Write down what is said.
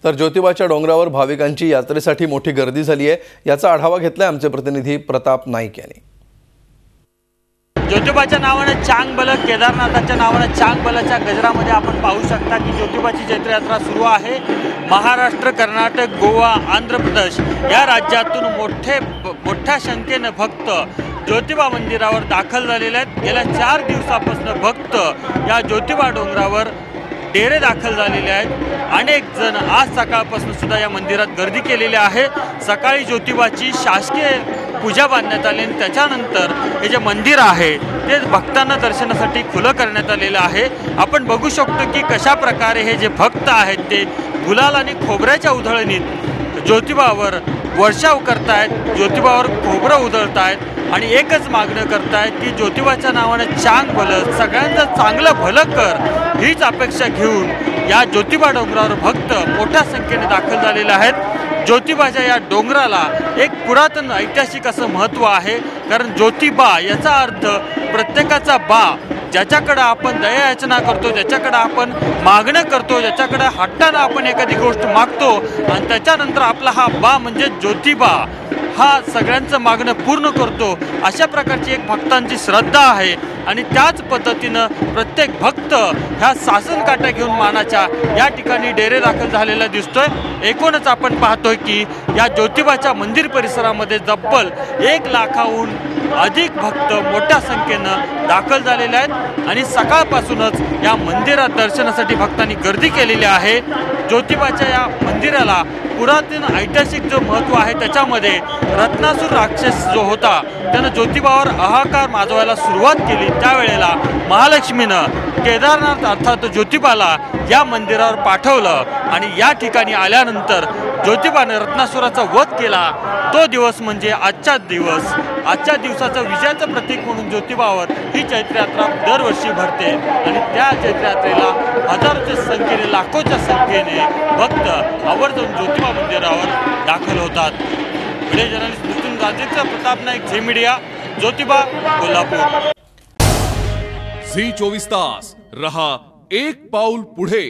तर ज्योतिबाच्या डोंगरावर भाविकांची यात्रेसाठी मोठी गर्दी झाली आहे। याचा आढावा घेतलाय आमचे प्रतिनिधी प्रताप नाईक यांनी। ज्योतिबाच्या नावाने चांगबल, केदारनाथाच्या नावाने चांगबलाच्या गजरामध्ये आपण पाहू शकता की ज्योतिबाची जैत्रयात्रा सुरू आहे। महाराष्ट्र, कर्नाटक, गोवा, आंध्र प्रदेश या राज्यातून मोठ्या संख्येने भक्त ज्योतिबा मंदिरावर दाखल झालेले आहेत। गेल्या 4 दिवसापासून भक्त या ज्योतिबा डोंगरावर डेरे दाखल झालेले आहेत। अनेक जण आज सकाळपासून सुद्धा या मंदिरात गर्दी केलेली आहे। सकाळी ज्योतिबाची शासकीय पूजा बांधण्यात आली आणि त्याच्यानंतर हे जे मंदिर आहे ते भक्तांना दर्शनासाठी खुलं करण्यात आलेलं आहे। आपण बघू शकतो की कशा प्रकारे हे जे भक्त आहेत ते गुलाल आणि खोबऱ्याच्या उधळणीत ज्योतिबावर वर्षाव करतायत, ज्योतिबावर खोबरं उधळतायत आणि एकच मागणं करतायत की ज्योतिबाच्या नावाने चांग भलं, सगळ्यांचं चांगलं भलं कर, हीच अपेक्षा घेऊन या ज्योतिबा डोंगरावर भक्त मोठ्या संख्येने दाखल झालेले आहेत। ज्योतिबाच्या या डोंगराला एक पुरातन ऐतिहासिक असं महत्त्व आहे, कारण ज्योतिबा याचा अर्थ प्रत्येकाचा बा, ज्याच्याकडे आपण दया याचना करतो, ज्याच्याकडे आपण मागणं करतो, ज्याच्याकडे हट्टानं आपण एखादी गोष्ट मागतो आणि त्याच्यानंतर आपला हा बा म्हणजे ज्योतिबा हा सगळ्यांचं मागणं पूर्ण करतो, अशा प्रकारची एक भक्तांची श्रद्धा आहे। आणि त्याच पद्धतीनं प्रत्येक भक्त ह्या शासन काट्या घेऊन मानाच्या या ठिकाणी डेरे दाखल झालेला दिसतोय। एकूणच आपण पाहतोय की या ज्योतिबाच्या मंदिर परिसरामध्ये तब्बल 1 लाखाहून अधिक भक्त मोठ्या संख्येनं दाखल झालेले आहेत आणि सकाळपासूनच या मंदिरात दर्शनासाठी भक्तांनी गर्दी केलेली आहे। ज्योतिबाच्या या मंदिराला पुरातन ऐतिहासिक जो महत्त्व आहे त्याच्यामध्ये रत्नासूर राक्षस जो होता त्यानं ज्योतिबावर हाहाकार माजवायला सुरुवात केली। त्यावेळेला महालक्ष्मीनं केदारनाथ अर्थात ज्योतिबाला या मंदिरावर पाठवलं आणि या ठिकाणी आल्यानंतर ज्योतिबाने रत्नासुराचा वध केला। तो दिवस म्हणजे आजचा दिवस, आजच्या दिवसाचं विजयाचं प्रतीक म्हणून ज्योतिबावर ही चैत्रयात्रा दरवर्षी भरते आणि त्या चैत्रयात्रेला हजारोच्या संख्येने, लाखोच्या संख्येने भक्त आवर्जून ज्योतिबा मंदिरावर दाखल होतात। व्हिडिओ जर्नलिस्ट नितीन राजेचा Pratap Naik, Zee Media, Jyotiba, Kolhapur. Zee 24 तास रहा एक पाऊल पुढे।